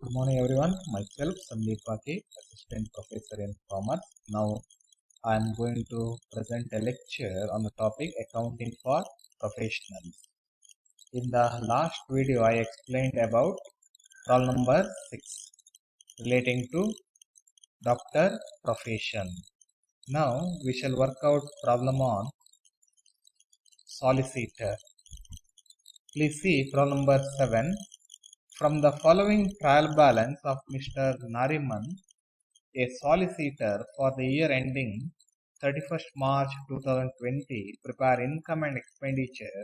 Good morning everyone. Myself Sandeep Pati, Assistant Professor in Commerce. Now I am going to present a lecture on the topic Accounting for Professionals. In the last video I explained about problem number 6 relating to doctor profession. Now we shall work out problem on solicitor. Please see problem number 7. From the following trial balance of Mr. Nariman, a solicitor for the year ending 31st March 2020 prepare income and expenditure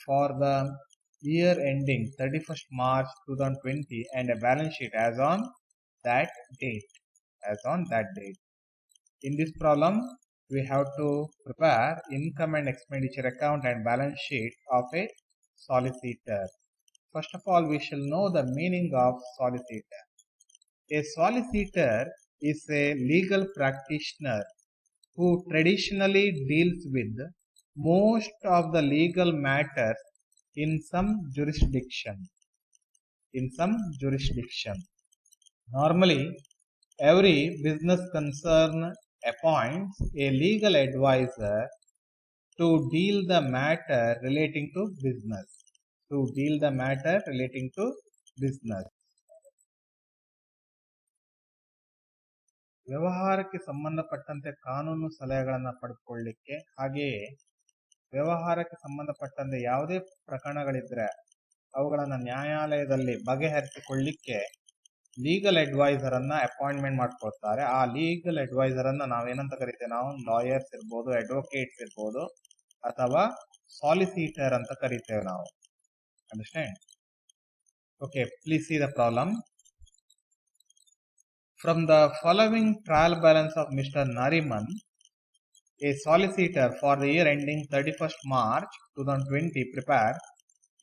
for the year ending 31st March 2020 and a balance sheet as on that date. In this problem, we have to prepare income and expenditure account and balance sheet of a solicitor. First of all, we shall know the meaning of solicitor. A solicitor is a legal practitioner who traditionally deals with most of the legal matters in some jurisdiction. Normally, every business concern appoints a legal advisor to deal the matter relating to business. ವ್ಯವಹಾರಕ್ಕೆ ಸಂಬಂಧಪಟ್ಟಂತೆ ಕಾನೂನು ಸಲಹೆಗಳನ್ನು ಪಡೆದುಕೊಳ್ಳಲಿಕ್ಕೆ ಹಾಗೆಯೇ ವ್ಯವಹಾರಕ್ಕೆ ಸಂಬಂಧಪಟ್ಟಂತೆ ಯಾವುದೇ ಪ್ರಕರಣಗಳಿದ್ರೆ ಅವುಗಳನ್ನು ನ್ಯಾಯಾಲಯದಲ್ಲಿ ಬಗೆಹರಿಸಿಕೊಳ್ಳಲಿಕ್ಕೆ ಲೀಗಲ್ ಅಡ್ವೈಸರ್ ಅನ್ನ ಅಪಾಯಿಂಟ್ಮೆಂಟ್ ಮಾಡ್ಕೊಳ್ತಾರೆ. ಆ ಲೀಗಲ್ ಅಡ್ವೈಸರ್ ಅನ್ನ ನಾವೇನಂತ ಕರಿತೇವೆ? ನಾವು ಲಾಯರ್ಸ್ ಇರ್ಬೋದು, ಅಡ್ವೊಕೇಟ್ಸ್ ಇರ್ಬೋದು, ಅಥವಾ ಸಾಲಿಸಿಟರ್ ಅಂತ ಕರಿತೇವೆ ನಾವು. Understand? Okay, please C the problem. From the following trial balance of Mr. Nariman, a solicitor for the year ending 31st March 2020 prepare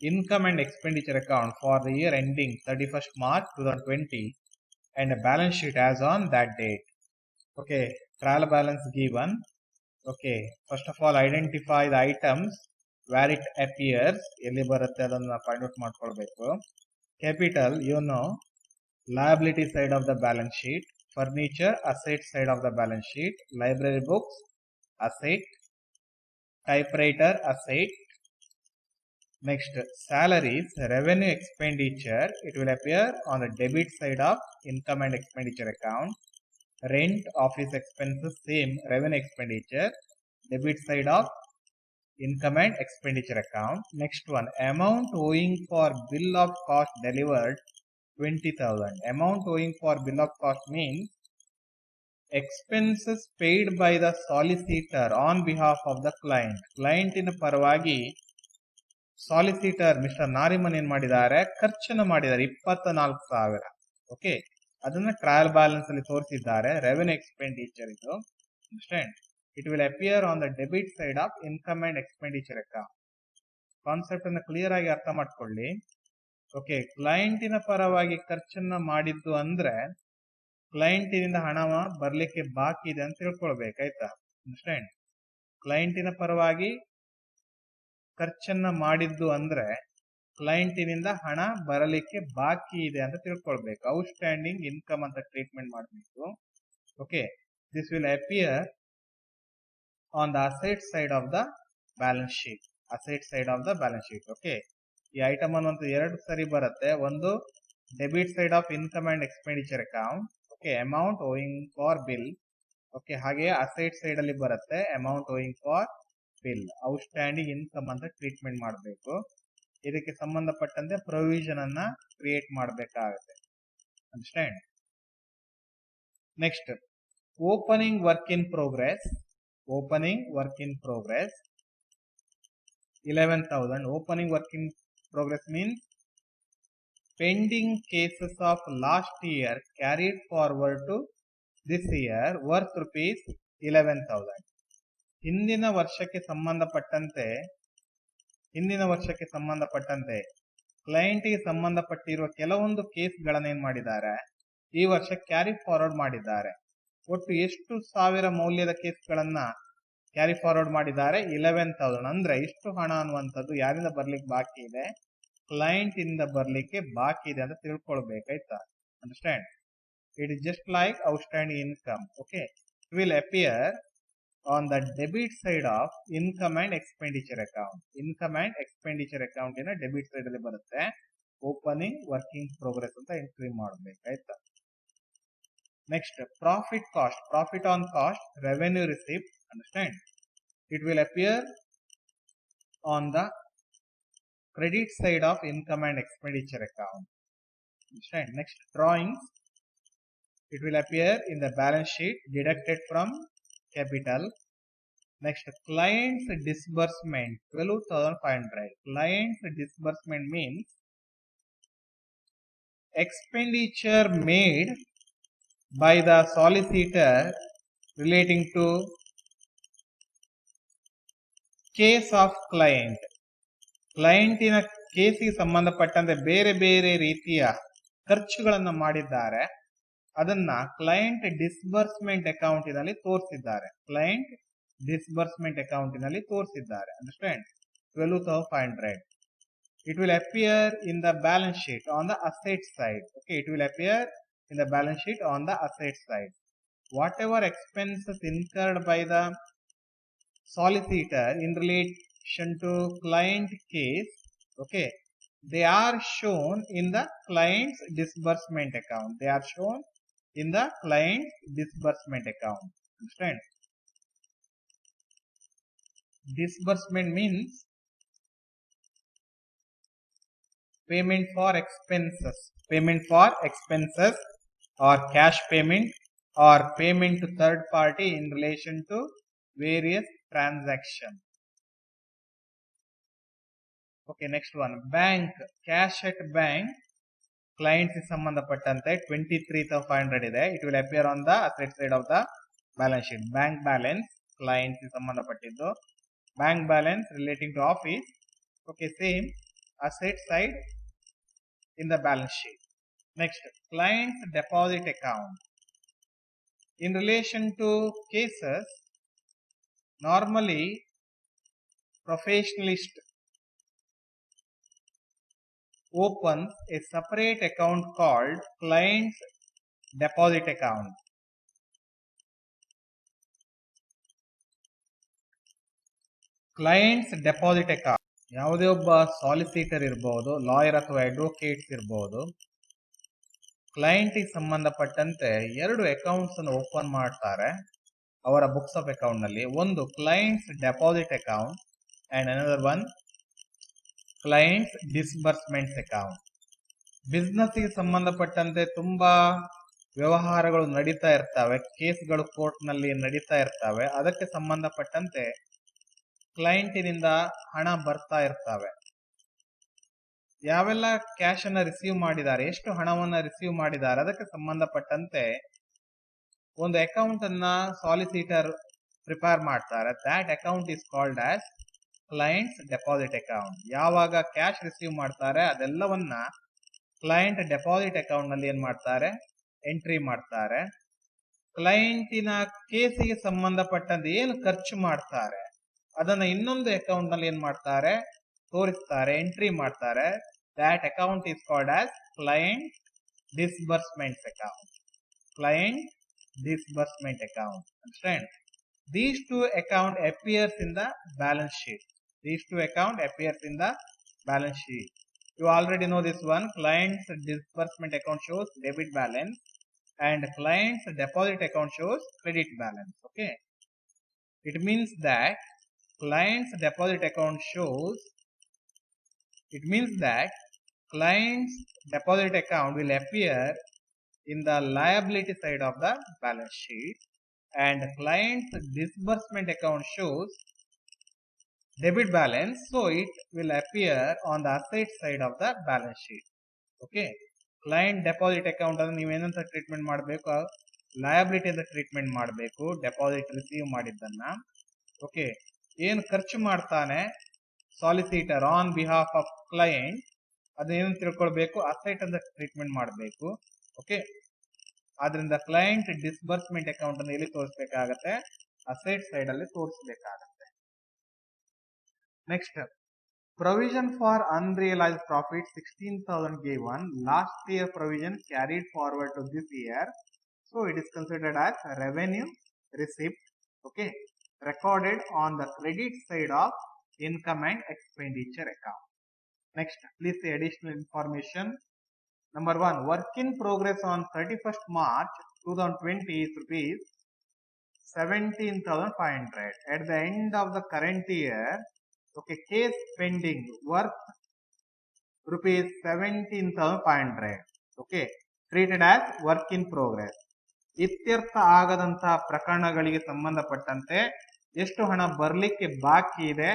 income and expenditure account for the year ending 31st March 2020 and a balance sheet as on that date. Okay, trial balance given. Okay, first of all identify the items where it appears. ಎಲ್ಲಿ ಬರುತ್ತೆ ಅದನ್ನ find out ಮಾಡ್ಕೊಳ್ಬೇಕು. Capital, liability side of the balance sheet. Furniture, asset side of the balance sheet. Library books, asset. Typewriter, asset. Next, salaries, revenue expenditure. It will appear on the debit side of income and expenditure account. Rent, office expenses, same revenue expenditure, debit side of income and expenditure account. Next one, amount owing for bill of cost delivered 20,000. Amount owing for bill of cost means expenses paid by the solicitor on behalf of the client. Client in ಪರವಾಗಿ solicitor mister Nariman ಏನ್ ಮಾಡಿದ್ದಾರೆ? ಖರ್ಚನ್ನು ಮಾಡಿದ್ದಾರೆ 24,000. Okay, ಅದನ್ನ trial balance ಅಲ್ಲಿ ತೋರಿಸಿದ್ದಾರೆ. Revenue expenditure ಇದು. Understand? It will appear on the debit side of income and expenditure account. Concept ಅನ್ನು ಕ್ಲಿಯರ್ ಆಗಿ ಅರ್ಥ ಮಾಡ್ಕೊಳ್ಳಿ. ಓಕೆ, ಕ್ಲೈಂಟಿನ ಪರವಾಗಿ ಖರ್ಚನ್ನ ಮಾಡಿದ್ದು ಅಂದ್ರೆ ಕ್ಲೈಂಟಿನಿಂದ ಹಣ ಬರ್ಲಿಕ್ಕೆ ಬಾಕಿ ಇದೆ ಅಂತ ತಿಳ್ಕೊಳ್ಬೇಕಾಯ್ತಾ? ಅಂಡರ್ಸ್ಟ್ಯಾಂಡ್? ಕ್ಲೈಂಟಿನ ಪರವಾಗಿ ಖರ್ಚನ್ನ ಮಾಡಿದ್ದು ಅಂದ್ರೆ ಕ್ಲೈಂಟಿನಿಂದ ಹಣ ಬರಲಿಕ್ಕೆ ಬಾಕಿ ಇದೆ ಅಂತ ತಿಳ್ಕೊಳ್ಬೇಕು. ಔಟ್ಸ್ಟ್ಯಾಂಡಿಂಗ್ ಇನ್ಕಮ್ ಅಂತ ಟ್ರೀಟ್ಮೆಂಟ್ ಮಾಡಬೇಕು. Okay, this will appear on the asset side of the balance sheet. Okay, ಈ ಐಟಮ್ ಅನ್ನುವಂತ ಎರಡು ಸರಿ ಬರುತ್ತೆ. ಒಂದು debit side of income and expenditure account. Okay, amount owing for bill. Okay, ಹಾಗೆಯೇ ಅಸೆಟ್ ಸೈಡ್ ಅಲ್ಲಿ ಬರುತ್ತೆ amount owing for bill. Outstanding income ಅಂತ ಟ್ರೀಟ್ಮೆಂಟ್ ಮಾಡಬೇಕು. ಇದಕ್ಕೆ ಸಂಬಂಧಪಟ್ಟಂತೆ ಪ್ರೊವಿಷನ್ ಅನ್ನ ಕ್ರಿಯೇಟ್ ಮಾಡಬೇಕಾಗುತ್ತೆ. Understand? Next, opening work in progress. 11,000. Opening work in progress means pending cases of last year carried forward to this year worth rupees 11,000. ಹಿಂದಿನ ವರ್ಷಕ್ಕೆ ಸಂಬಂಧಪಟ್ಟಂತೆ ಕ್ಲೈಂಟ್ಗೆ ಸಂಬಂಧಪಟ್ಟಿರುವ ಕೆಲವೊಂದು ಕೇಸ್ಗಳನ್ನ ಏನ್ ಮಾಡಿದ್ದಾರೆ? ಈ ವರ್ಷ ಕ್ಯಾರಿ ಫಾರ್ವರ್ಡ್ ಮಾಡಿದ್ದಾರೆ. ಒಟ್ಟು ಎಷ್ಟು ಸಾವಿರ ಮೌಲ್ಯದ ಕೇಸ್ಗಳನ್ನ ಕ್ಯಾರಿ ಫಾರ್ವರ್ಡ್ ಮಾಡಿದ್ದಾರೆ? 11,000. ಅಂದ್ರೆ ಇಷ್ಟು ಹಣ ಅನ್ನುವಂಥದ್ದು ಯಾರಿಂದ ಬರ್ಲಿಕ್ಕೆ ಬಾಕಿ ಇದೆ? ಕ್ಲೈಂಟ್ ಇಂದ ಬರ್ಲಿಕ್ಕೆ ಬಾಕಿ ಇದೆ ಅಂತ ತಿಳ್ಕೊಳ್ಬೇಕಾಯ್ತಾ. Understand? It is just like outstanding income. Okay, it will appear on the debit side of income and expenditure account. Income and expenditure account ನ ಡೆಬಿಟ್ ಸೈಡ್ ಅಲ್ಲಿ ಬರುತ್ತೆ. ಓಪನಿಂಗ್, ವರ್ಕಿಂಗ್ ಪ್ರೋಗ್ರೆಸ್ ಅಂತ ಎಂಟ್ರಿ ಮಾಡಬೇಕಾಯ್ತಾ. Next profit cost, profit on cost, revenue receipt. Understand? It will appear on the credit side of income and expenditure account. Understand? Next, drawings. It will appear in the balance sheet deducted from capital. Next, client's disbursement 12,500. Client's disbursement means expenditure made by the solicitor relating to case of client. ಕ್ಲೈಂಟಿನ ಕೇಸಿಗೆ ಸಂಬಂಧಪಟ್ಟಂತೆ ಬೇರೆ ಬೇರೆ ರೀತಿಯ ಖರ್ಚುಗಳನ್ನು ಮಾಡಿದ್ದಾರೆ, ಅದನ್ನ client disbursement ಅಕೌಂಟಿನಲ್ಲಿ ತೋರಿಸಿದ್ದಾರೆ. Client disbursement ಅಕೌಂಟಿನಲ್ಲಿ ತೋರಿಸಿದ್ದಾರೆ. Understand? 12,500. It will appear in the balance sheet on the asset side. Okay, it will appear in the balance sheet on the asset side. Whatever expenses incurred by the solicitor in relation to client case, okay, they are shown in the client's disbursement account. They are shown in the client's disbursement account. Understand? Disbursement means payment for expenses. Payment for expenses or cash payment or payment to third party in relation to various transactions. Okay, next one, bank, cash at bank. Clients ಸಂಬಂಧಪಟ್ಟಂತೆ 23,500 ಇದೆ. It will appear on the asset side of the balance sheet. Bank balance, clients ಸಂಬಂಧಪಟ್ಟಿದ್ದು. Bank balance relating to office. Okay, same, asset side in the balance sheet. Next, client's deposit account. In relation to cases, normally professionalist opens a separate account called client's deposit account. Client's deposit account, ಯಾವುದೇ ಒಬ್ಬ solicitor ಇರಬಹುದು, lawyer ಅಥವಾ advocates ಇರಬಹುದು, ಕ್ಲೈಂಟಿಗೆ ಸಂಬಂಧಪಟ್ಟಂತೆ ಎರಡು accounts ಅನ್ನು open ಮಾಡ್ತಾರೆ ಅವರ ಬುಕ್ಸ್ ಆಫ್ ಅಕೌಂಟ್ ನಲ್ಲಿ. ಒಂದು clients deposit account and another one clients disbursements account. Business ಗೆ ಸಂಬಂಧಪಟ್ಟಂತೆ ತುಂಬಾ ವ್ಯವಹಾರಗಳು ನಡೀತಾ ಇರ್ತವೆ, ಕೇಸ್ಗಳು ಕೋರ್ಟ್ ನಲ್ಲಿ ನಡೀತಾ ಇರ್ತವೆ, ಅದಕ್ಕೆ ಸಂಬಂಧಪಟ್ಟಂತೆ ಕ್ಲೈಂಟಿನಿಂದ ಹಣ ಬರ್ತಾ ಇರ್ತವೆ. ಯಾವೆಲ್ಲ ಕ್ಯಾಶ್ ಅನ್ನ ರಿಸೀವ್ ಮಾಡಿದ್ದಾರೆ, ಎಷ್ಟು ಹಣವನ್ನ ರಿಸೀವ್ ಮಾಡಿದ್ದಾರೆ, ಅದಕ್ಕೆ ಸಂಬಂಧಪಟ್ಟಂತೆ ಒಂದು ಅಕೌಂಟ್ ಅನ್ನ ಸಾಲಿಸಿಟರ್ ಪ್ರಿಪೇರ್ ಮಾಡ್ತಾರೆ. That account is called as clients deposit account. ಯಾವಾಗ ಕ್ಯಾಶ್ ರಿಸೀವ್ ಮಾಡ್ತಾರೆ ಅದೆಲ್ಲವನ್ನ ಕ್ಲೈಂಟ್ ಡೆಪಾಸಿಟ್ ಅಕೌಂಟ್ ನಲ್ಲಿ ಏನ್ ಮಾಡ್ತಾರೆ, ಎಂಟ್ರಿ ಮಾಡ್ತಾರೆ. ಕ್ಲೈಂಟಿನ ಕೇಸಿಗೆ ಸಂಬಂಧಪಟ್ಟಂತೆ ಏನು ಖರ್ಚು ಮಾಡ್ತಾರೆ ಅದನ್ನ ಇನ್ನೊಂದು ಅಕೌಂಟ್ ನಲ್ಲಿ ಏನ್ ಮಾಡ್ತಾರೆ, ತೋರಿಸ್ತಾರೆ, ಎಂಟ್ರಿ ಮಾಡ್ತಾರೆ. That account is called as client disbursement account. Client disbursement account. Understand? These two account appears in the balance sheet. These two account appears in the balance sheet. You already know this one. Client's disbursement account shows debit balance and client's deposit account shows credit balance. Okay. It means that client's deposit account shows, it means that client's deposit account will appear in the liability side of the balance sheet and client's disbursement account shows debit balance, so it will appear on the asset side of the balance sheet. Okay, client deposit account ಅನ್ನು ನೀವೇನಂತ treatment ಮಾಡಬೇಕು, liability ಅಂತ treatment ಮಾಡಬೇಕು. Deposit receive ಮಾಡಿದ್ದನ್ನ, okay, ಏನು ಖರ್ಚು ಮಾಡ್ತಾನೆ solicitor on behalf of client ಅದನ್ನೇನು ತಿಳ್ಕೊಳ್ಬೇಕು, asset ಅಂತ ಟ್ರೀಟ್ಮೆಂಟ್ ಮಾಡಬೇಕು. ಓಕೆ, ಆದ್ರಿಂದ ಕ್ಲೈಂಟ್ ಡಿಸ್ಬರ್ಸ್ಮೆಂಟ್ ಅಕೌಂಟ್ ಅನ್ನು ಎಲ್ಲಿ ತೋರಿಸಬೇಕಾಗತ್ತೆ, ಅಸೆಟ್ ಸೈಡ್ ಅಲ್ಲಿ ತೋರಿಸಬೇಕಾಗತ್ತೆ. Next, Provision for unrealized profit 16,000 given. Last year provision carried forward to this year. So it is considered as revenue receipt. Okay. Recorded on the credit side of income and expenditure account. Next, please see additional information. Number 1, work in progress on 31st March 2020 is rupees 17,500. At the end of the current year, okay, case pending worth rupees 17,500. Okay, treated as work in progress. ಇತ್ಯರ್ಥ ಆಗದಂತಹ ಪ್ರಕರಣಗಳಿಗೆ ಸಂಬಂಧಪಟ್ಟಂತೆ ಎಷ್ಟು ಹಣ ಬರ್ಲಿಕ್ಕೆ ಬಾಕಿ ಇದೆ?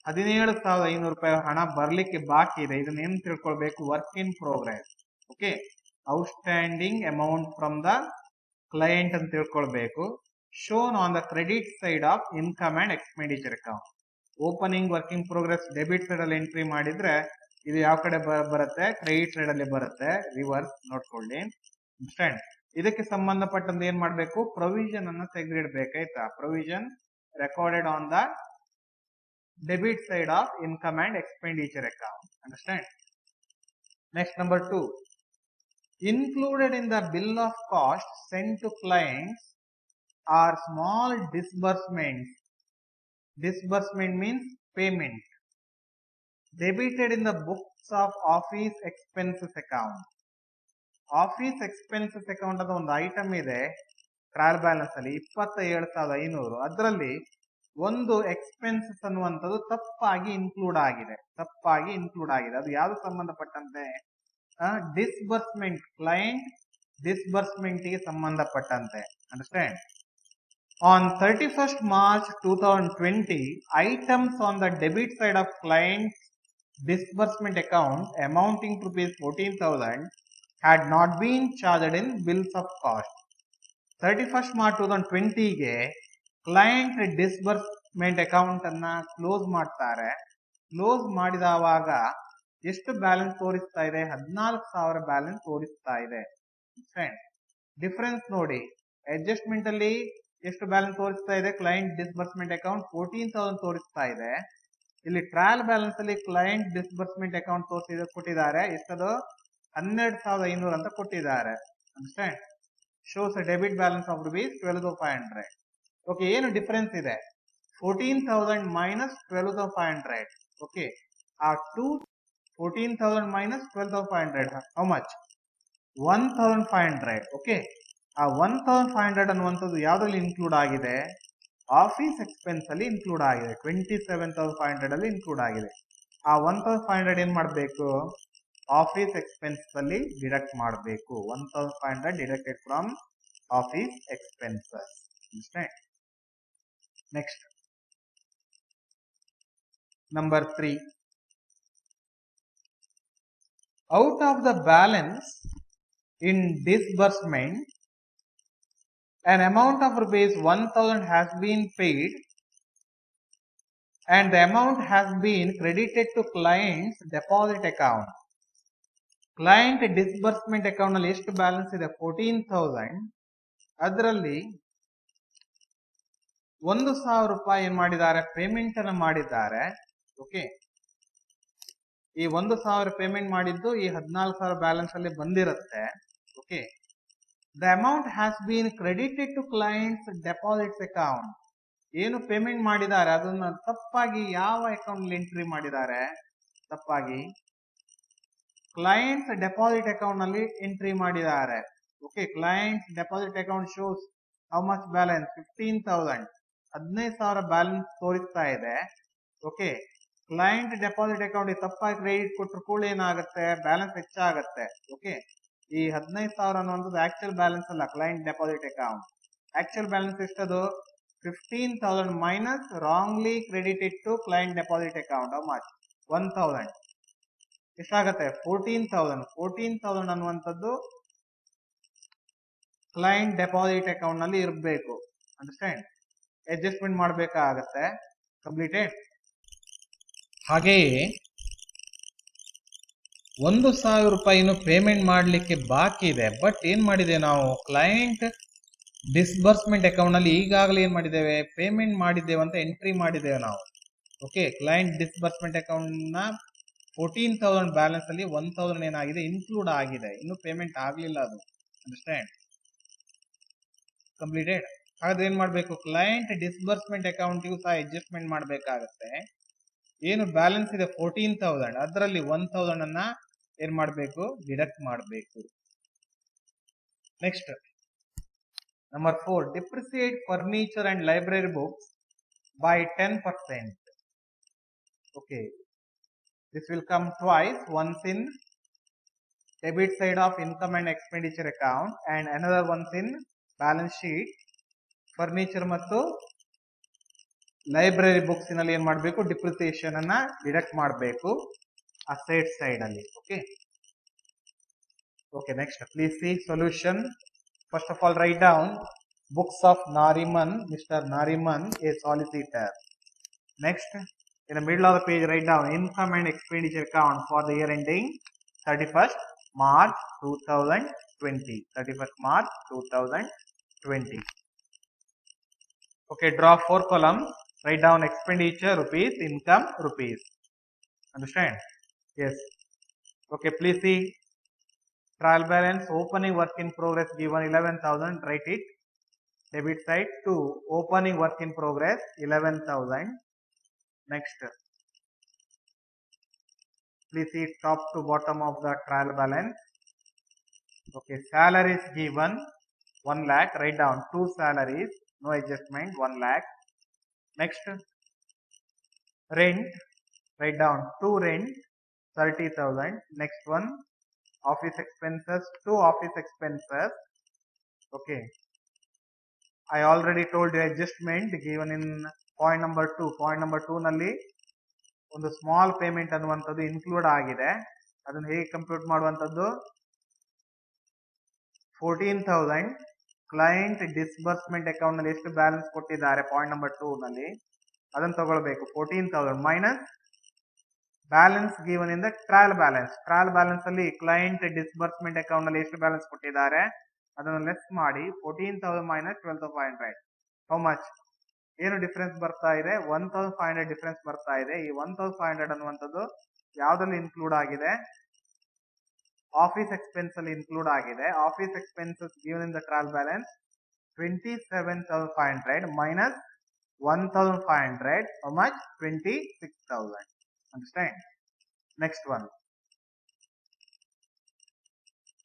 17,500 ರೂಪಾಯಿ ಹಣ ಬರ್ಲಿಕ್ಕೆ ಬಾಕಿ ಇದೆ. ಇದನ್ನ ಏನ್ ತಿಳ್ಕೊಳ್ಬೇಕು? Work in progress. Okay, outstanding amount from the client ಅಂತ ತಿಳ್ಕೊಳ್ಬೇಕು. Shown on the credit side of income and expenditure account. Opening working progress debit side ಅಲ್ಲಿ ಎಂಟ್ರಿ ಮಾಡಿದ್ರೆ ಇದು ಯಾವ ಕಡೆ ಬರುತ್ತೆ? ಕ್ರೆಡಿಟ್ ಸೈಡ್ ಅಲ್ಲಿ ಬರುತ್ತೆ. ರಿವರ್ಸ್ ನೋಡ್ಕೊಳ್ಳಿ. ಅಂಡರ್ಸ್ಟ್ಯಾಂಡ್? ಇದಕ್ಕೆ ಸಂಬಂಧಪಟ್ಟಂತ ಏನ್ ಮಾಡ್ಬೇಕು? ಪ್ರೊವಿಷನ್ ಅನ್ನ ತೆಗೆದಿಡ್ಬೇಕಾಯ್ತಾ? Provision recorded on the debit side of income and expenditure account. Understand? Next, number 2, included in the bill of cost sent to clients are small disbursements. Disbursement means payment. Debited in the books of office expenses account. Office expenses account ಅಂತ ಒಂದು item ಇದೆ trial balance ಅಲ್ಲಿ 27,500. ಅದರಲ್ಲಿ ಒಂದು expenses ಅನ್ನುವಂಥದ್ದು ತಪ್ಪಾಗಿ include ಆಗಿದೆ. ಅದು ಯಾವ್ದು ಸಂಬಂಧಪಟ್ಟಂತೆ? ಡಿಸ್ಬರ್ಸ್ಮೆಂಟ್, ಕ್ಲೈಂಟ್ ಡಿಸ್ಬರ್ಸ್ಮೆಂಟ್ ಗೆ ಸಂಬಂಧಪಟ್ಟಂತೆ. Understand? On 31st March 2020, items on the debit side of client's disbursement account amounting to rupees 14,000 had not been charged in bills of cost. 31st March 2020 ಗೆ client disbursement account ಅನ್ನ close ಮಾಡ್ತಾರೆ. Close ಮಾಡಿದವಾಗ ಎಷ್ಟು balance ತೋರಿಸ್ತಾ ಇದೆ? 14,000 balance ತೋರಿಸ್ತಾ ಇದೆ. Difference ನೋಡಿ, adjustment ಅಲ್ಲಿ ಎಷ್ಟು ಬ್ಯಾಲೆನ್ಸ್ ತೋರಿಸ್ತಾ ಇದೆ? ಕ್ಲೈಂಟ್ ಡಿಸ್ಬರ್ಸ್ಮೆಂಟ್ ಅಕೌಂಟ್ 14,000 ತೋರಿಸ್ತಾ ಇದೆ. ಇಲ್ಲಿ ಟ್ರಯಲ್ ಬ್ಯಾಲೆನ್ಸ್ ಅಲ್ಲಿ ಕ್ಲೈಂಟ್ ಡಿಸ್ಬರ್ಸ್ಮೆಂಟ್ ಅಕೌಂಟ್ ಕೊಟ್ಟಿದ್ದಾರೆ. ಎಷ್ಟದು? 12,500 ಅಂತ ಕೊಟ್ಟಿದ್ದಾರೆ. Understand? Shows debit balance of rupees 12,500. Okay, ಏನು ಡಿಫರೆನ್ಸ್ ಇದೆ? 14,000 ಮೈನಸ್ 12,500. ಓಕೆ, ಆ 14,000 ಮೈನಸ್ 12,500 ಹೌ ಮಚ್? 1,500. ಓಕೆ, ಆ 1,500 ಅನ್ನುವಂಥದ್ದು ಯಾವ್ದ್ರಲ್ಲಿ ಇನ್ಕ್ಲೂಡ್ ಆಗಿದೆ? ಆಫೀಸ್ ಎಕ್ಸ್ಪೆನ್ಸ್ ಅಲ್ಲಿ ಇನ್ಕ್ಲೂಡ್ ಆಗಿದೆ. 27,500 ಅಲ್ಲಿ ಇನ್ಕ್ಲೂಡ್ ಆಗಿದೆ. ಆ 1,500 ಏನ್ ಮಾಡ್ಬೇಕು? ಆಫೀಸ್ ಎಕ್ಸ್ಪೆನ್ಸ್ ಅಲ್ಲಿ ಡಿಡಕ್ಟ್ ಮಾಡಬೇಕು. 1,500 deducted from office expenses. Next, number 3, out of the balance in disbursement an amount of rupees 1,000 has been paid and the amount has been credited to client's deposit account. Client disbursement account ನಲ್ಲಿ ಎಷ್ಟು balance ಇದೆ? 14,000. ಅದರಲ್ಲಿ 1,000 ರೂಪಾಯಿ ಏನ್ ಮಾಡಿದ್ದಾರೆ? Payment ಅನ್ನು ಮಾಡಿದ್ದಾರೆ. Okay, ಈ 1,000 ಪೇಮೆಂಟ್ ಮಾಡಿದ್ದು ಈ 14,000 ಬ್ಯಾಲೆನ್ಸ್ ಅಲ್ಲಿ ಬಂದಿರುತ್ತೆ. Okay, the amount has been credited to clients deposits account. ಏನು ಪೇಮೆಂಟ್ ಮಾಡಿದ್ದಾರೆ ಅದನ್ನ ತಪ್ಪಾಗಿ ಯಾವ ಅಕೌಂಟ್ ಎಂಟ್ರಿ ಮಾಡಿದ್ದಾರೆ? ತಪ್ಪಾಗಿ ಕ್ಲೈಂಟ್ಸ್ ಡೆಪಾಸಿಟ್ ಅಕೌಂಟ್ ನಲ್ಲಿ ಎಂಟ್ರಿ ಮಾಡಿದ್ದಾರೆ. Okay, clients deposit account shows how much balance? 15,000. 15,000 balance ತೋರಿಸ್ತಾ ಇದೆ. ಓಕೆ, ಕ್ಲೈಂಟ್ ಡೆಪಾಸಿಟ್ ಅಕೌಂಟ್ ತಪ್ಪಾಗಿ ಕ್ರೆಡಿಟ್ ಕೊಟ್ಟರು ಕೂಡ ಏನಾಗುತ್ತೆ? ಬ್ಯಾಲೆನ್ಸ್ ಹೆಚ್ಚಾಗುತ್ತೆ. ಓಕೆ, ಈ 15,000 ಅನ್ನುವಂಥದ್ದು ಆಕ್ಚುಯಲ್ ಬ್ಯಾಲೆನ್ಸ್ ಅಲ್ಲ, client deposit account. Actual balance ಎಷ್ಟದು? 15,000 minus wrongly credited to client deposit account how much? 1,000. ಎಷ್ಟಾಗತ್ತೆ? 14,000. 14,000 ಅನ್ನುವಂಥದ್ದು ಕ್ಲೈಂಟ್ ಡೆಪಾಸಿಟ್ ಅಕೌಂಟ್ ನಲ್ಲಿ ಇರಬೇಕು. ಅಂಡರ್ಸ್ಟ್ಯಾಂಡ್? ಅಡ್ಜಸ್ಟ್ಮೆಂಟ್ ಮಾಡಬೇಕಾಗತ್ತೆ. ಕಂಪ್ಲೀಟೆಡ್. ಹಾಗೆಯೇ 1,000 ರೂಪಾಯಿನು ಪೇಮೆಂಟ್ ಮಾಡಲಿಕ್ಕೆ ಬಾಕಿ ಇದೆ. ಬಟ್ ಏನ್ ಮಾಡಿದೆ ನಾವು? ಕ್ಲೈಂಟ್ ಡಿಸ್ಬರ್ಸ್ಮೆಂಟ್ ಅಕೌಂಟ್ ನಲ್ಲಿ ಈಗಾಗಲೇ ಏನ್ ಮಾಡಿದ್ದೇವೆ? ಪೇಮೆಂಟ್ ಮಾಡಿದ್ದೇವೆ ಅಂತ ಎಂಟ್ರಿ ಮಾಡಿದ್ದೇವೆ ನಾವು. ಓಕೆ, ಕ್ಲೈಂಟ್ ಡಿಸ್ಬರ್ಸ್ಮೆಂಟ್ ಅಕೌಂಟ್ ನ 14,000 ಬ್ಯಾಲೆನ್ಸ್ ಅಲ್ಲಿ 1,000 ಏನಾಗಿದೆ, ಇನ್ಕ್ಲೂಡ್ ಆಗಿದೆ, ಇನ್ನು ಪೇಮೆಂಟ್ ಆಗ್ಲಿಲ್ಲ ಅದು. ಅಂಡರ್ಸ್ಟ್ಯಾಂಡ್? ಕಂಪ್ಲೀಟೆಡ್. ಹಾಗಾದ್ರೆ ಏನ್ ಮಾಡ್ಬೇಕು, ಕ್ಲೈಂಟ್ ಡಿಸ್ಬರ್ಸ್ಮೆಂಟ್ ಅಕೌಂಟ್ಗೂ ಸಹ ಅಡ್ಜಸ್ಟ್ಮೆಂಟ್ ಮಾಡ್ಬೇಕಾಗತ್ತೆ. ಏನು ಬ್ಯಾಲೆನ್ಸ್ ಇದೆ 14,000, ಅದರಲ್ಲಿ 1,000 ಅನ್ನ ಏನ್ ಮಾಡ್ಬೇಕು, ಡಿಡಕ್ಟ್ ಮಾಡಬೇಕು. Next number 4, depreciate furniture and library books by 10%. Okay, this will come twice, once in debit side of income and expenditure account and another once in balance sheet. Furniture ಮತ್ತು library books ನಲ್ಲಿ ಏನ್ ಮಾಡಬೇಕು, depreciation ಅನ್ನ deduct ಮಾಡಬೇಕು asset side ಅಲ್ಲಿ. Okay okay, next please C solution. First of all write down books of Nariman, Mr. Nariman, a solicitor. Next, in the middle of the page, write down income and expenditure account for the year ending 31st March 2020. 31st March 2020. Okay, draw 4 columns. Write down expenditure rupees, income rupees. Understand? Yes. Okay, please see trial balance. Opening work in progress given 11,000. Write it. Debit side to opening work in progress 11,000. Next, please see top to bottom of the trial balance. Okay, salaries given 1 lakh. Write down 2 salaries, no adjustment, 1 lakh. Next, rent. Write down 2 rent, 30,000. Next one, office expenses, 2 office expenses. Okay, I already told you adjustment given in point number 2. Point number 2 ನಲ್ಲಿ ಒಂದು small payment ಅನ್ನುವಂಥದ್ದು include ಆಗಿದೆ. ಅದನ್ನು ಹೇಗೆ compute ಮಾಡುವಂಥದ್ದು, 14,000 client disbursement account ನಲ್ಲಿ ಎಷ್ಟು balance ಕೊಟ್ಟಿದ್ದಾರೆ ಪಾಯಿಂಟ್ ನಂಬರ್ 2 ನಲ್ಲಿ, ಅದನ್ನು ತಗೊಳ್ಬೇಕು. 14,000 minus balance given in the trial balance. Trial balance ಅಲ್ಲಿ ಕ್ಲೈಂಟ್ ಡಿಸ್ಬರ್ಸ್ಮೆಂಟ್ ಅಕೌಂಟ್ ನಲ್ಲಿ ಎಷ್ಟು ಬ್ಯಾಲೆನ್ಸ್ ಕೊಟ್ಟಿದ್ದಾರೆ ಅದನ್ನು ಲೆಸ್ ಮಾಡಿ 14,000 ಮೈನಸ್ 12,500. ಹೌ ಮಚ್, ಏನು ಡಿಫರೆನ್ಸ್ ಬರ್ತಾ ಇದೆ, 1,500 ಡಿಫರೆನ್ಸ್ ಬರ್ತಾ ಇದೆ. ಈ 1,500 ಅನ್ನುವಂಥದ್ದು ಯಾವ್ದ್ರಲ್ಲಿ ಇನ್ಕ್ಲೂಡ್ ಆಗಿದೆ, ಆಫೀಸ್ ಎಕ್ಸ್ಪೆನ್ಸ್ ಅಲ್ಲಿ ಇನ್ಕ್ಲೂಡ್ ಆಗಿದೆ. Office expenses given in the trial balance 27,500 minus 1,500. How much, 26,000. Understand? Next one,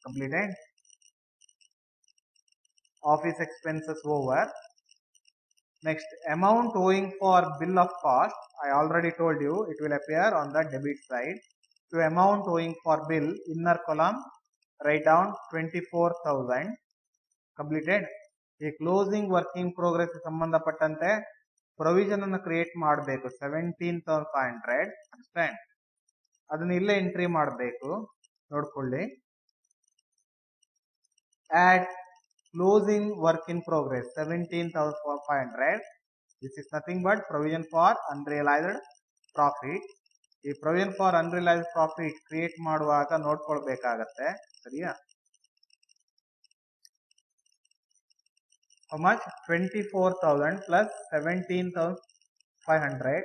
completed. Office expenses over. Next, amount owing for bill of cost. I already told you it will appear on the debit side. To amount owing for bill, inner column, write down 24,000. Completed. ಈ closing working progress ಸಂಬಂಧಪಟ್ಟಂತೆ provision ಅನ್ನು create ಮಾಡಬೇಕು 17,500. Understand? ಅದನ್ನ ಇಲ್ಲೇ entry ಮಾಡಬೇಕು, ನೋಡ್ಕೊಳ್ಳಿ. Add closing work in progress 17,500. This is nothing but provision for unrealized profit. ಈ provision for unrealized profit create ಮಾಡುವಾಗ ನೋಡ್ಕೊಳ್ಬೇಕಾಗತ್ತೆ, ಸರಿಯಾ? How much? 24,000 plus 17,500,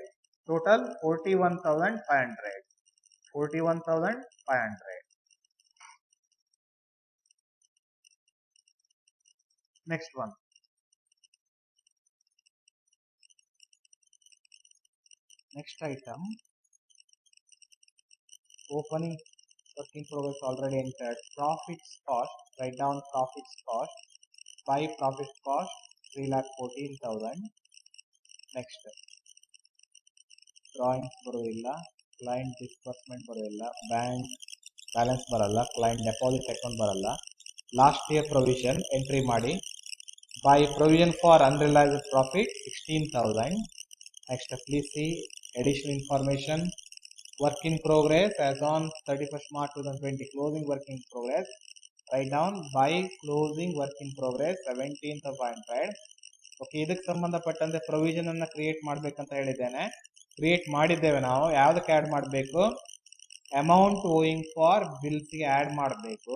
total 41,500. 41,500. Next one, next item, opening work in progress already entered. Profits cost, write down profits cost. By profit cost 3,14,000. Next, drawings ಬರೋದಿಲ್ಲ, client disbursement ಬರೋದಿಲ್ಲ, bank balance ಬರಲ್ಲ, client deposit account ಬರಲ್ಲ. Last year provision entry ಮಾಡಿ. By provision for unrealized profit 16,000. Next, please see additional information. Work in progress as on 31st March 2020. Closing work in progress. Write down by closing work in progress 17,500. Okay, ಇದಕ್ಕೆ ಸಂಬಂಧಪಟ್ಟಂತೆ provision ಅನ್ನ create ಮಾಡ್ಬೇಕಂತ ಹೇಳಿದ್ದೇನೆ. Create ಮಾಡಿದ್ದೇವೆ. ನಾವು ಯಾವ್ದಕ್ಕೆ add ಮಾಡಬೇಕು, amount owing for bills ಗೆ ಆಡ್ ಮಾಡಬೇಕು.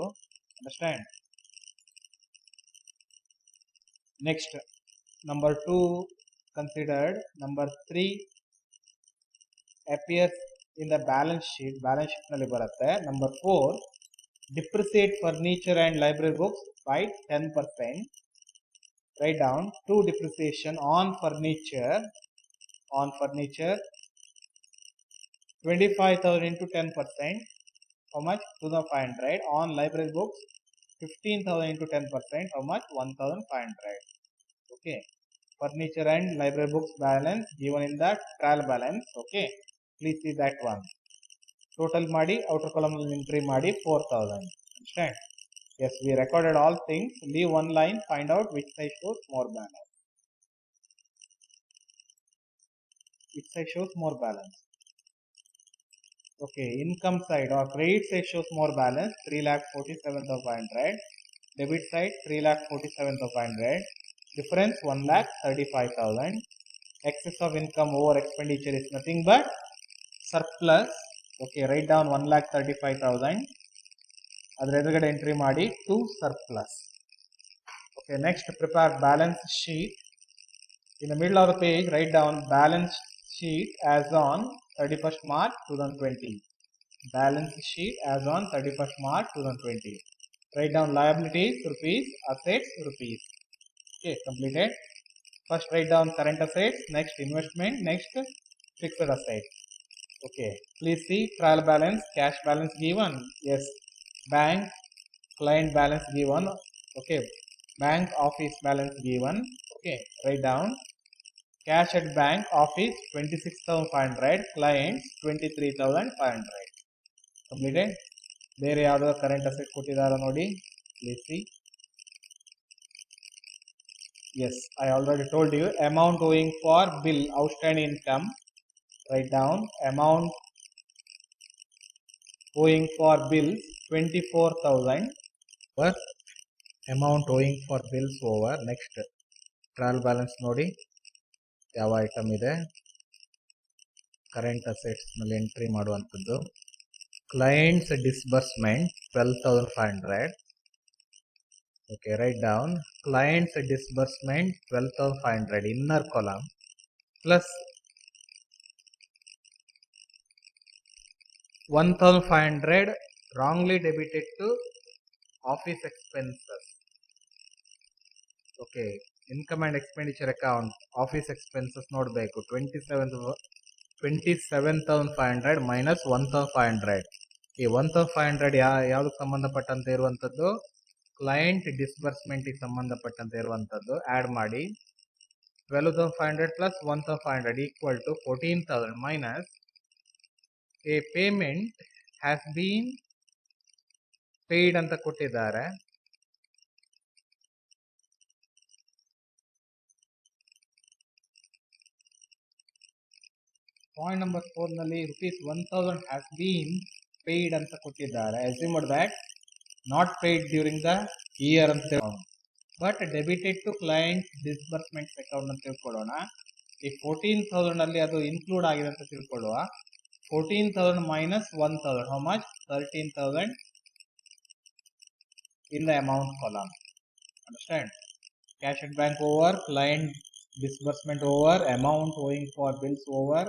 Understand? Next, number 2 considered. Number 3, appears in the balance sheet ನಲ್ಲಿ ಬರುತ್ತೆ. Number 4, depreciate furniture and library books by 10%. Write down 2 depreciation on furniture 25,000 into 10%. How much? 2,500. On library books 15,000 into 10%. How much? 1,500. Okay. Furniture and library books balance given in the trial balance. Okay. Please see that one. Total madi outer column entry madi 4,000. Understand? Yes, we recorded all things. Leave one line. Find out which side shows more balance. Which side shows more balance? Okay, income side or credit side shows more balance. 3,47,500. Debit side 3,47,500. Difference 1,35,000. Excess of income over expenditure is nothing but surplus. Okay, write down 1,35,000. ಅದರ ಎದುರುಗಡೆ entry ಮಾಡಿ to surplus. Okay, next prepare balance sheet. In the middle of the page, write down balance sheet as on 31st March 2020. Balance sheet as on 31st March 2020. Write down liabilities rupees, assets rupees. Okay, completed. First write down current assets, next investment, next fixed assets. Okay, please see trial balance, cash balance given. Yes, bank, client balance given. Okay, bank office balance given. Okay, write down cash at bank office 26,500, clients 23,500. Completed. ಬೇರೆ ಯಾವುದೋ current asset ಕೊಟ್ಟಿದಾರ ನೋಡಿ, please see. Yes, I already told you amount owing for bill outstanding income. Write down amount owing for bills 24,000. But amount owing for bills over. Next trial balance ನೋಡಿ ಯಾವ item ಇದೆ, current assets ನಲ್ಲಿ entry ಮಾಡುವಂಥದ್ದು. Clients disbursement 12,500. Okay, write down clients disbursement 12,500 inner column plus 1,500 wrongly debited to office expenses. Okay, income and expenditure account office expenses ನೋಡಬೇಕು. 27,500 minus 1,500. ಈ 1,500 ಯಾವ್ದಕ್ಕೆ ಸಂಬಂಧಪಟ್ಟಂತೆ ಇರುವಂತದ್ದು? ಕ್ಲೈಂಟ್ ಡಿಸ್ಬರ್ಸ್ಮೆಂಟ್ ಗೆ ಸಂಬಂಧಪಟ್ಟಂತೆ ಇರುವಂತದ್ದು. ಆಡ್ ಮಾಡಿ 12,500 plus 1,500 equal to 14,000 minus a payment has been paid ಅಂತ ಕೊಟ್ಟಿದ್ದಾರೆ. ಪಾಯಿಂಟ್ ನಂಬರ್ 4 ನಲ್ಲಿ rupees 1,000 has been paid ಅಂತ ಕೊಟ್ಟಿದ್ದಾರೆ. assumed that not paid during the year ಅಂತ but debited to client disbursement account ಅಂತ ತಿಳ್ಕೊಳ್ಳೋಣ. ಈ 14,000 ಅಲ್ಲಿ ಅದು ಇನ್ಕ್ಲೂಡ್ ಆಗಿದೆ ಅಂತ ತಿಳ್ಕೊಳ್ಳುವ. 14,000 minus 1,000, how much? 13,000 in the amount column. Understand? Cash at bank over, client disbursement over, amount owing for bills over.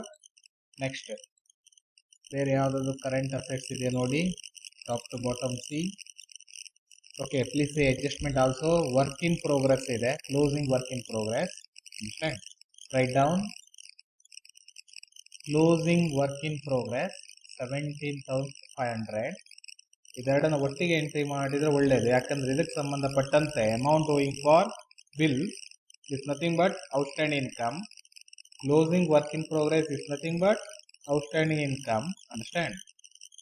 Next ಬೇರೆ ಯಾವ್ದಾದ್ರು ಕರೆಂಟ್ ಅಸೆಟ್ಸ್ ಇದೆ ನೋಡಿ, top to bottom C. Okay, please say adjustment also. Work in progress ಇದೆ, closing work in progress. Understand? Write down closing work in progress 17,500. ಇದೆರಡನ್ನ ಒಟ್ಟಿಗೆ entry ಮಾಡಿದ್ರೆ ಒಳ್ಳೇದು, ಯಾಕಂದ್ರೆ ಇದಕ್ಕೆ ಸಂಬಂಧಪಟ್ಟಂತೆ amount going for bill is nothing but outstanding income. Closing work in progress is nothing but outstanding income. Understand?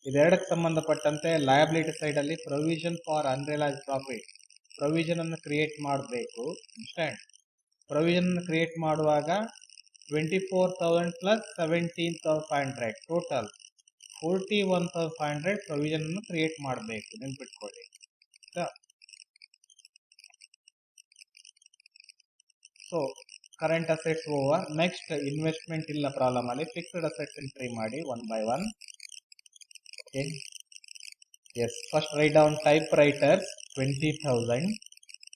ಇದೆರಡಕ್ಕೆ ಸಂಬಂಧಪಟ್ಟಂತೆ liability side ಅಲ್ಲಿ provision for unrealised profit provision ಅನ್ನು ಕ್ರಿಯೇಟ್ ಮಾಡಬೇಕು. ಅಂಡರ್ಸ್ಟ್ಯಾಂಡ್? ಪ್ರೊವಿಷನ್ ಅನ್ನು ಕ್ರಿಯೇಟ್ ಮಾಡುವಾಗ 24,000 plus 17,500 ಟೋಟಲ್ 41,500 ಪ್ರೊವಿಷನ್ ಅನ್ನು create ಮಾಡಬೇಕು, ನೆನ್ಪಿಟ್ಕೊಳ್ಳಿ. So current assets over. Next investment ಇಲ್ಲ ಪ್ರಾಬ್ಲಮ್ ಅಲ್ಲಿ, ಫಿಕ್ಸ್ಡ್ ಅಸೆಟ್ಸ್ ಎಂಟ್ರಿ ಮಾಡಿ one by one. Okay, yes, first write down typewriters 20,000.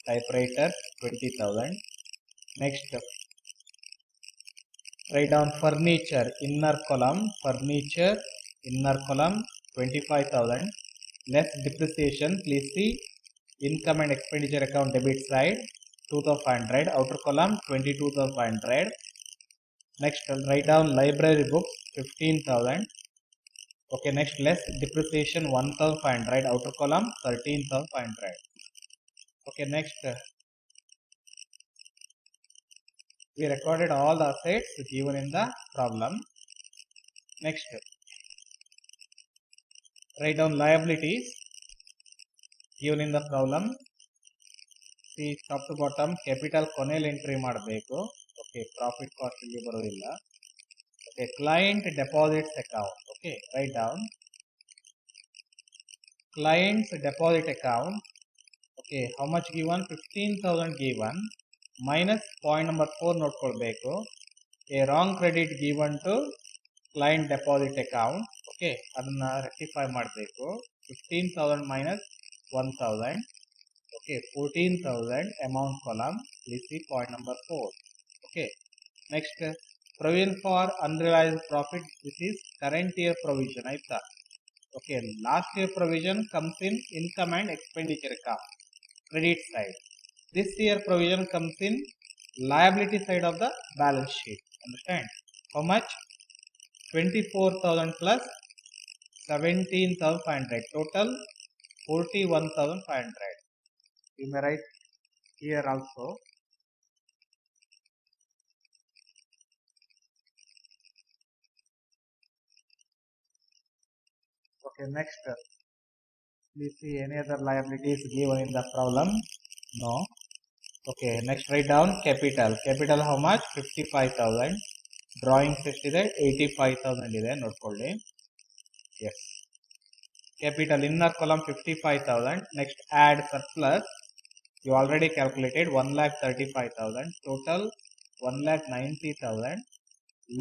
Typewriters 20,000. Next write down furniture, inner column, furniture, inner column, 25,000, less depreciation, please see, income and expenditure account debit side, 2,500, outer column, 22,500, next write down library books, 15,000, okay, next less depreciation, 1,500, outer column, 13,500, okay, next we recorded all the assets given in the problem. Next, write down liabilities given in the problem. See top to bottom capital ಕೊನೆಯಲ್ಲಿ entry ಮಾಡಬೇಕು. Okay profit cost ಇಲ್ಲಿ ಬರೋದಿಲ್ಲ. Okay client deposits account. Okay write down clients deposit account. Okay how much given 15,000 given minus point number 4 ನೋಡ್ಕೊಳ್ಬೇಕು. A wrong credit given to client deposit account. Okay ಅದನ್ನ rectify ಮಾಡಬೇಕು. 15,000 minus 1,000. Okay, 14,000 amount column. Please see point number 4. Okay, next provision for unrealized profit. This is current year provision. Aita. Okay, last year provision comes in income and expenditure account, credit side. This year provision comes in liability side of the balance sheet. Understand? How much? 24,000 plus 17,500. Total 41,500. You may write here also. Okay, next. Please see any other liabilities given in the problem. No. Okay, next write down capital. Capital how much? 55,000. Drawings ಎಷ್ಟಿದೆ? 85,000 ಇದೆ ನೋಡ್ಕೊಳ್ಳಿ. Yes. Capital inner column 55,000. Next add surplus. You already calculated 1,35,000. Total 1,90,000.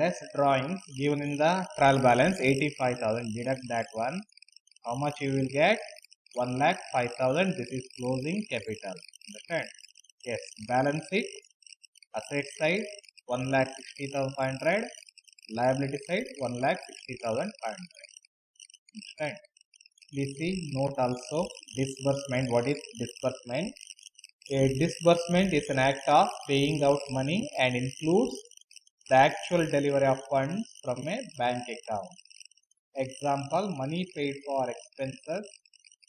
Less drawings given in the trial balance 85,000. Deduct that one. How much you will get? 1,05,000. This is closing capital. Understand? Yes. Balance sheet. Asset side 1,60,500. Liability side 1,60,500. Understand? Please see note also. Disbursement. What is disbursement? A disbursement is an act of paying out money and includes the actual delivery of funds from a bank account. Example, money paid for expenses,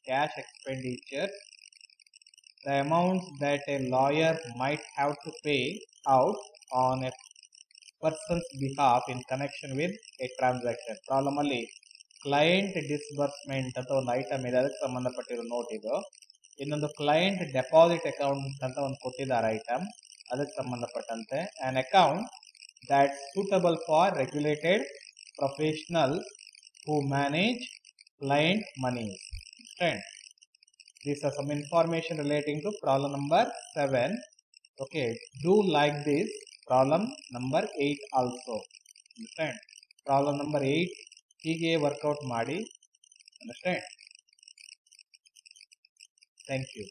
cash expenditure, the amounts that a lawyer might have to pay out on a person's behalf in connection with a transaction. Problem ಅಲ್ಲಿ client disbursement ಅಂತ ಒಂದು item ಇದೆ, ಅದಕ್ಕೆ ಸಂಬಂಧಪಟ್ಟಿರೋ note ಇದು. ಇನ್ನೊಂದು client deposit account ಅಂತ ಒಂದು ಕೊಟ್ಟಿದ್ದಾರೆ ಐಟಮ್, ಅದಕ್ಕೆ ಸಂಬಂಧಪಟ್ಟಂತೆ an account that's suitable for regulated professionals who manage client money. Understand? These are some information relating to problem number 7. Okay, do like this problem number 8 also. Understand? Problem number 8 ಹೀಗೆ workout ಮಾಡಿ. Understand? Thank you.